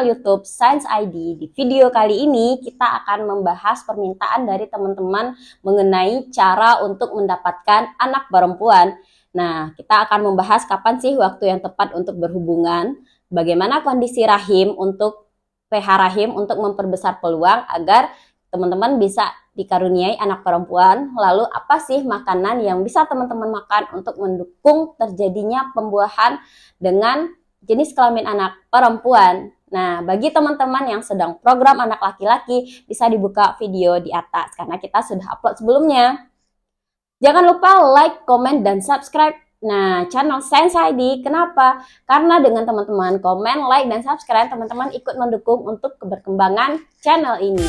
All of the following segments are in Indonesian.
YouTube Science ID. Di video kali ini kita akan membahas permintaan dari teman-teman mengenai cara untuk mendapatkan anak perempuan. Nah, kita akan membahas kapan sih waktu yang tepat untuk berhubungan, bagaimana kondisi rahim untuk pH rahim untuk memperbesar peluang agar teman-teman bisa dikaruniai anak perempuan. Lalu apa sih makanan yang bisa teman-teman makan untuk mendukung terjadinya pembuahan dengan jenis kelamin anak perempuan. Nah, bagi teman-teman yang sedang program anak laki-laki, bisa dibuka video di atas karena kita sudah upload sebelumnya. Jangan lupa like, komen, dan subscribe channel Science ID. Kenapa? Karena dengan teman-teman komen, like, dan subscribe, teman-teman ikut mendukung untuk keberkembangan channel ini.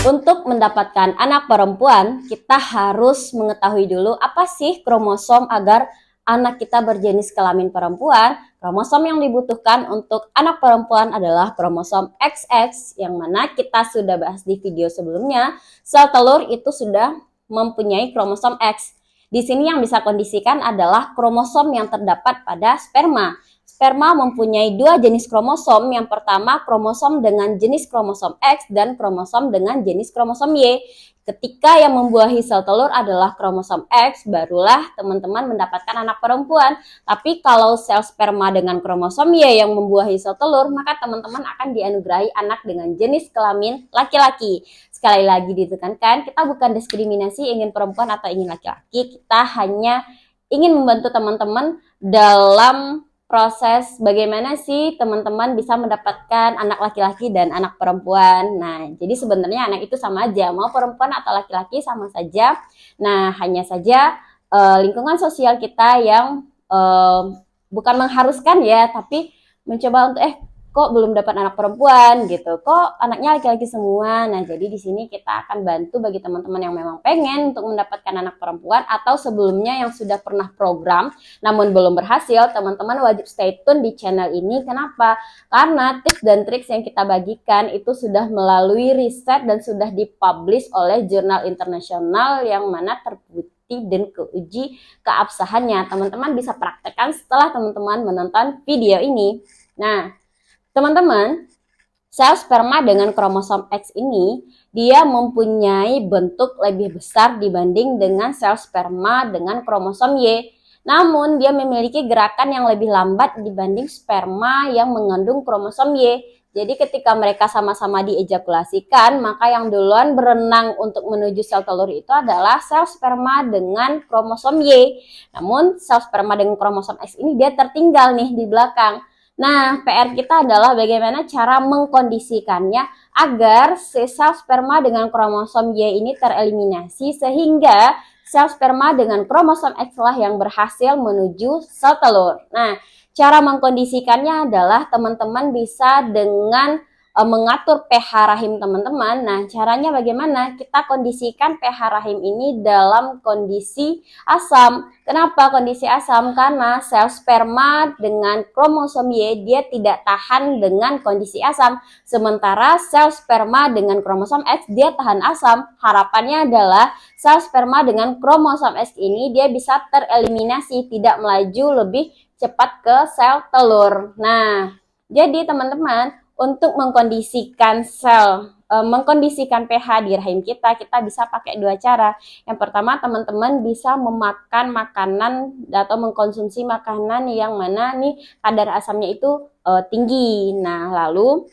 Untuk mendapatkan anak perempuan, kita harus mengetahui dulu apa sih kromosom agar anak kita berjenis kelamin perempuan. Kromosom yang dibutuhkan untuk anak perempuan adalah kromosom XX, yang mana kita sudah bahas di video sebelumnya. Sel telur itu sudah mempunyai kromosom X. Di sini yang bisa kondisikan adalah kromosom yang terdapat pada sperma. Sperma mempunyai dua jenis kromosom. Yang pertama, kromosom dengan jenis kromosom X dan kromosom dengan jenis kromosom Y. Ketika yang membuahi sel telur adalah kromosom X, barulah teman-teman mendapatkan anak perempuan. Tapi kalau sel sperma dengan kromosom Y yang membuahi sel telur, maka teman-teman akan dianugerahi anak dengan jenis kelamin laki-laki. Sekali lagi ditekankan, kita bukan diskriminasi ingin perempuan atau ingin laki-laki. Kita hanya ingin membantu teman-teman dalam proses bagaimana sih teman-teman bisa mendapatkan anak laki-laki dan anak perempuan. Nah, jadi sebenarnya anak itu sama aja, mau perempuan atau laki-laki sama saja. Nah, hanya saja lingkungan sosial kita yang bukan mengharuskan ya, tapi mencoba untuk kok belum dapat anak perempuan gitu, kok anaknya laki-laki semua. Nah, jadi di sini kita akan bantu bagi teman-teman yang memang pengen untuk mendapatkan anak perempuan atau sebelumnya yang sudah pernah program namun belum berhasil. Teman-teman wajib stay tune di channel ini. Kenapa? Karena tips dan trik yang kita bagikan itu sudah melalui riset dan sudah dipublish oleh jurnal internasional yang mana terbukti dan keuji keabsahannya. Teman-teman bisa praktekkan setelah teman-teman menonton video ini. Nah, teman-teman, sel sperma dengan kromosom X ini, dia mempunyai bentuk lebih besar dibanding dengan sel sperma dengan kromosom Y. Namun, dia memiliki gerakan yang lebih lambat dibanding sperma yang mengandung kromosom Y. Jadi, ketika mereka sama-sama diejakulasikan, maka yang duluan berenang untuk menuju sel telur itu adalah sel sperma dengan kromosom Y. Namun, sel sperma dengan kromosom X ini dia tertinggal nih di belakang. Nah, PR kita adalah bagaimana cara mengkondisikannya agar sel sperma dengan kromosom Y ini tereliminasi sehingga sel sperma dengan kromosom X lah yang berhasil menuju sel telur. Nah, cara mengkondisikannya adalah teman-teman bisa dengan mengatur pH rahim teman-teman. Nah, caranya bagaimana? Kita kondisikan pH rahim ini dalam kondisi asam. Kenapa kondisi asam? Karena sel sperma dengan kromosom Y dia tidak tahan dengan kondisi asam. Sementara sel sperma dengan kromosom X dia tahan asam. Harapannya adalah sel sperma dengan kromosom X ini dia bisa tereliminasi, tidak melaju lebih cepat ke sel telur. Nah, jadi teman-teman, untuk mengkondisikan mengkondisikan pH di rahim kita bisa pakai dua cara. Yang pertama, teman-teman bisa memakan makanan atau mengkonsumsi makanan yang mana nih kadar asamnya itu tinggi. Nah, lalu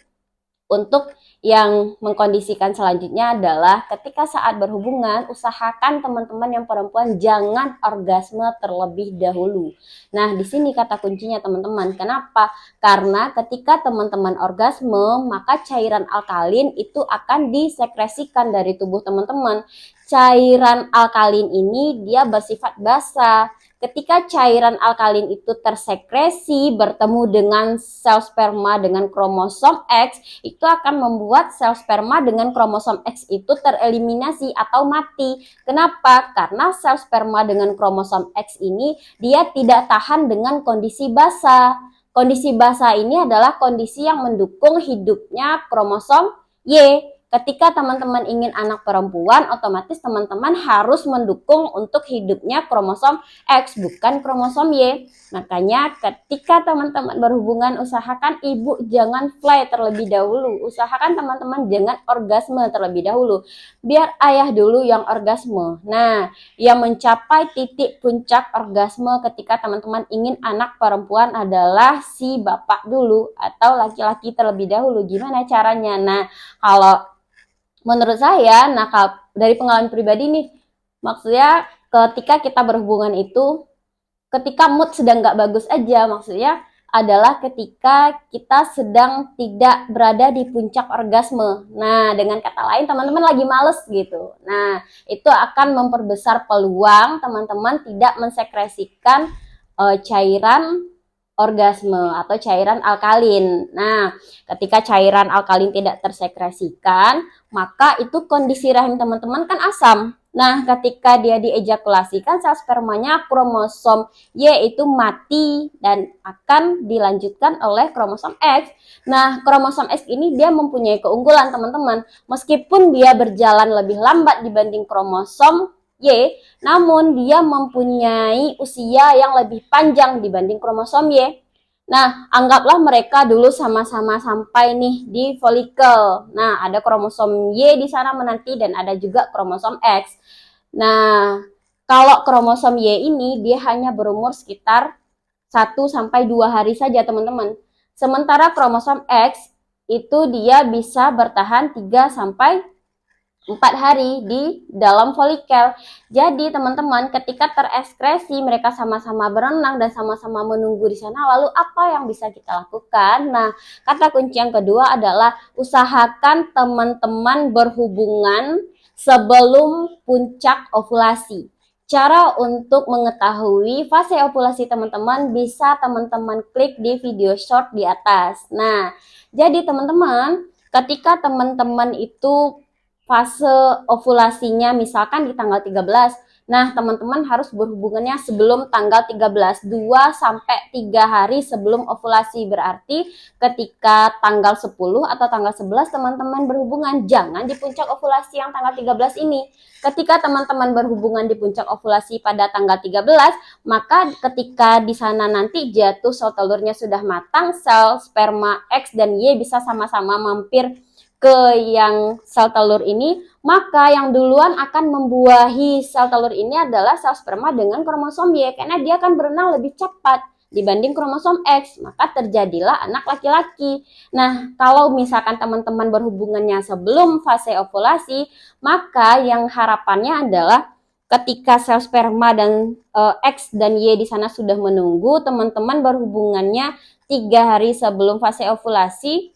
untuk yang mengkondisikan selanjutnya adalah ketika saat berhubungan, usahakan teman-teman yang perempuan jangan orgasme terlebih dahulu. Nah, di sini kata kuncinya teman-teman. Kenapa? Karena ketika teman-teman orgasme, maka cairan alkalin itu akan disekresikan dari tubuh teman-teman. Cairan alkalin ini dia bersifat basa. Ketika cairan alkalin itu tersekresi bertemu dengan sel sperma dengan kromosom X, itu akan membuat sel sperma dengan kromosom X itu tereliminasi atau mati. Kenapa? Karena sel sperma dengan kromosom X ini dia tidak tahan dengan kondisi basa. Kondisi basa ini adalah kondisi yang mendukung hidupnya kromosom Y. ketika teman-teman ingin anak perempuan, otomatis teman-teman harus mendukung untuk hidupnya kromosom X, bukan kromosom Y. Makanya ketika teman-teman berhubungan, usahakan ibu jangan fly terlebih dahulu. Usahakan teman-teman jangan orgasme terlebih dahulu. Biar ayah dulu yang orgasme. Nah, yang mencapai titik puncak orgasme ketika teman-teman ingin anak perempuan adalah si bapak dulu atau laki-laki terlebih dahulu. Gimana caranya? Nah, kalau menurut saya, nah dari pengalaman pribadi nih, maksudnya ketika kita berhubungan itu, ketika mood sedang nggak bagus aja, maksudnya adalah ketika kita sedang tidak berada di puncak orgasme. Nah, dengan kata lain teman-teman lagi males gitu. Nah, itu akan memperbesar peluang teman-teman tidak mensekresikan cairan orgasme atau cairan alkalin. Nah, ketika cairan alkalin tidak tersekresikan, maka itu kondisi rahim teman-teman kan asam. Nah, ketika dia diejakulasikan, sel spermanya kromosom Y itu mati dan akan dilanjutkan oleh kromosom X. Nah, kromosom X ini dia mempunyai keunggulan teman-teman. Meskipun dia berjalan lebih lambat dibanding kromosom Y, namun dia mempunyai usia yang lebih panjang dibanding kromosom Y. Nah, anggaplah mereka dulu sama-sama sampai nih di folikel. Nah, ada kromosom Y di sana menanti dan ada juga kromosom X. Nah, kalau kromosom Y ini dia hanya berumur sekitar 1-2 hari saja, teman-teman. Sementara kromosom X itu dia bisa bertahan 3-4 hari di dalam folikel. Jadi teman-teman, ketika terekskresi mereka sama-sama berenang dan sama-sama menunggu di sana, lalu apa yang bisa kita lakukan? Nah, kata kunci yang kedua adalah usahakan teman-teman berhubungan sebelum puncak ovulasi. Cara untuk mengetahui fase ovulasi teman-teman bisa teman-teman klik di video short di atas. Nah, jadi teman-teman, ketika teman-teman itu fase ovulasinya misalkan di tanggal 13. Nah, teman-teman harus berhubungannya sebelum tanggal 13, 2-3 hari sebelum ovulasi. Berarti ketika tanggal 10 atau tanggal 11 teman-teman berhubungan, jangan di puncak ovulasi yang tanggal 13 ini. Ketika teman-teman berhubungan di puncak ovulasi pada tanggal 13, maka ketika di sana nanti jatuh sel telurnya sudah matang, sel sperma X dan Y bisa sama-sama mampir ke yang sel telur ini, maka yang duluan akan membuahi sel telur ini adalah sel sperma dengan kromosom Y, karena dia akan berenang lebih cepat dibanding kromosom X, maka terjadilah anak laki-laki. Nah, kalau misalkan teman-teman berhubungannya sebelum fase ovulasi, maka yang harapannya adalah ketika sel sperma dan X dan Y di sana sudah menunggu, teman-teman berhubungannya 3 hari sebelum fase ovulasi.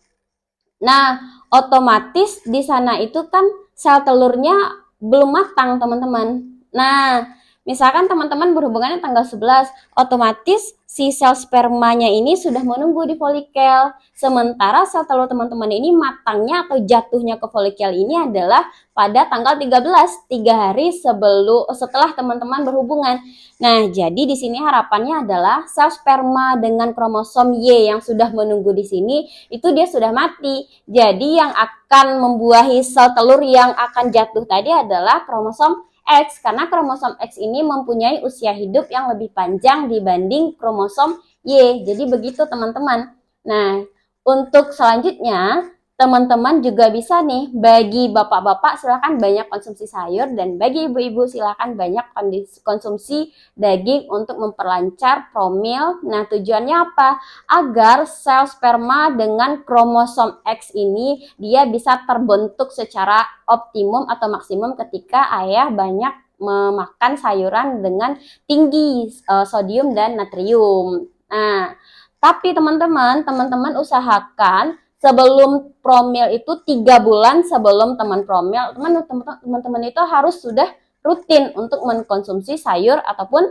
Nah, otomatis di sana itu kan sel telurnya belum matang, teman-teman. Nah, misalkan teman-teman berhubungannya tanggal 11, otomatis si sel spermanya ini sudah menunggu di folikel. Sementara sel telur teman-teman ini matangnya atau jatuhnya ke folikel ini adalah pada tanggal 13, 3 hari setelah teman-teman berhubungan. Nah, jadi di sini harapannya adalah sel sperma dengan kromosom Y yang sudah menunggu di sini itu dia sudah mati. Jadi yang akan membuahi sel telur yang akan jatuh tadi adalah kromosom X, karena kromosom X ini mempunyai usia hidup yang lebih panjang dibanding kromosom Y. Jadi begitu teman-teman. Nah, untuk selanjutnya teman-teman juga bisa nih, bagi bapak-bapak silakan banyak konsumsi sayur, dan bagi ibu-ibu silakan banyak konsumsi daging untuk memperlancar promil. Nah, tujuannya apa? Agar sel sperma dengan kromosom X ini dia bisa terbentuk secara optimum atau maksimum ketika ayah banyak memakan sayuran dengan tinggi sodium dan natrium. Nah, tapi teman-teman usahakan sebelum promil itu 3 bulan sebelum teman promil, teman-teman itu harus sudah rutin untuk mengkonsumsi sayur ataupun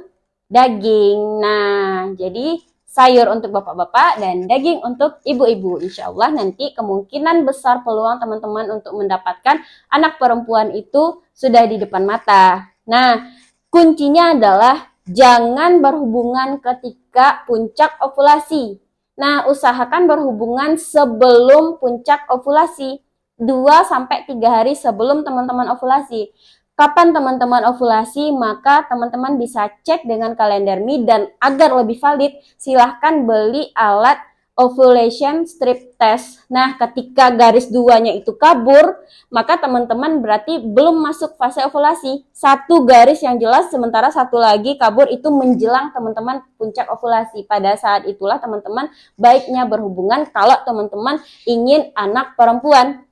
daging. Nah, jadi sayur untuk bapak-bapak dan daging untuk ibu-ibu. Insya Allah nanti kemungkinan besar peluang teman-teman untuk mendapatkan anak perempuan itu sudah di depan mata. Nah, kuncinya adalah jangan berhubungan ketika puncak ovulasi. Nah, usahakan berhubungan sebelum puncak ovulasi. 2-3 hari sebelum teman-teman ovulasi. Kapan teman-teman ovulasi, maka teman-teman bisa cek dengan kalender Mi, dan agar lebih valid, silahkan beli alat ovulation strip test. Nah, ketika garis 2-nya itu kabur, maka teman-teman berarti belum masuk fase ovulasi. Satu garis yang jelas, sementara satu lagi kabur, itu menjelang teman-teman puncak ovulasi. Pada saat itulah teman-teman baiknya berhubungan kalau teman-teman ingin anak perempuan.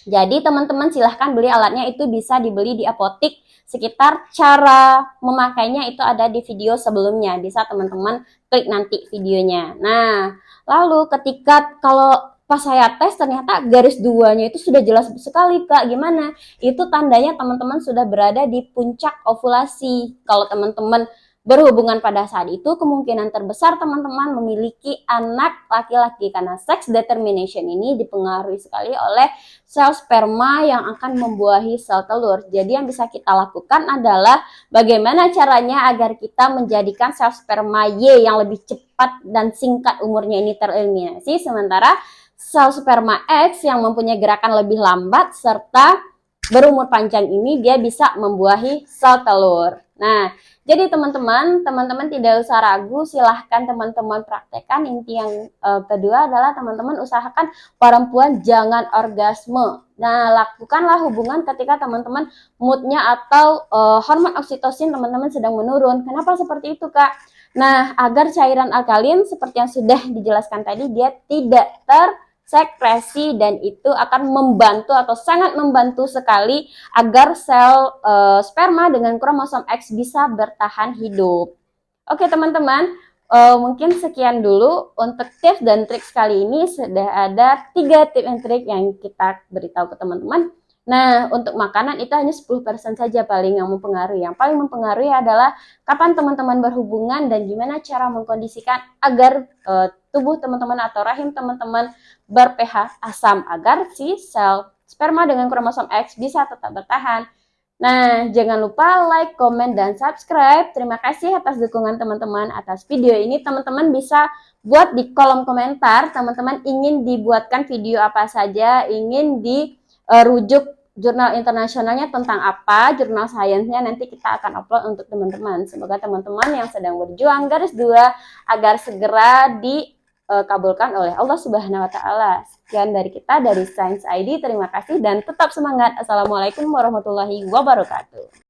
Jadi teman-teman silahkan beli alatnya, itu bisa dibeli di apotik. Sekitar cara memakainya itu ada di video sebelumnya, bisa teman-teman klik nanti videonya. Nah, lalu ketika kalau pas saya tes ternyata garis 2-nya itu sudah jelas sekali, Kak. Gimana? Itu tandanya teman-teman sudah berada di puncak ovulasi. Kalau teman-teman berhubungan pada saat itu, kemungkinan terbesar teman-teman memiliki anak laki-laki, karena sex determination ini dipengaruhi sekali oleh sel sperma yang akan membuahi sel telur. Jadi yang bisa kita lakukan adalah bagaimana caranya agar kita menjadikan sel sperma Y yang lebih cepat dan singkat umurnya ini tereliminasi, sementara sel sperma X yang mempunyai gerakan lebih lambat serta berumur panjang ini dia bisa membuahi sel telur. Nah, jadi teman-teman tidak usah ragu, silahkan teman-teman praktekkan. Inti yang kedua adalah teman-teman usahakan perempuan jangan orgasme. Nah, lakukanlah hubungan ketika teman-teman moodnya atau hormon oksitosin teman-teman sedang menurun. Kenapa seperti itu, Kak? Nah, agar cairan alkalin seperti yang sudah dijelaskan tadi, dia tidak tersekresi, dan itu akan membantu atau sangat membantu sekali agar sel sperma dengan kromosom X bisa bertahan hidup. Oke teman-teman, mungkin sekian dulu untuk tips dan trik kali ini. Sudah ada 3 tips dan trik yang kita beritahu ke teman-teman. Nah, untuk makanan itu hanya 10% saja paling yang mempengaruhi. Yang paling mempengaruhi adalah kapan teman-teman berhubungan dan gimana cara mengkondisikan agar tubuh teman-teman atau rahim teman-teman ber-pH asam, agar si sel sperma dengan kromosom X bisa tetap bertahan. Nah, jangan lupa like, komen, dan subscribe. Terima kasih atas dukungan teman-teman atas video ini. Teman-teman bisa buat di kolom komentar, teman-teman ingin dibuatkan video apa saja, ingin dirujuk jurnal internasionalnya tentang apa, jurnal sainsnya, nanti kita akan upload untuk teman-teman. Semoga teman-teman yang sedang berjuang garis 2 agar segera dikabulkan oleh Allah Subhanahu wa Ta'ala. Sekian dari kita dari Science ID. Terima kasih dan tetap semangat. Assalamualaikum warahmatullahi wabarakatuh.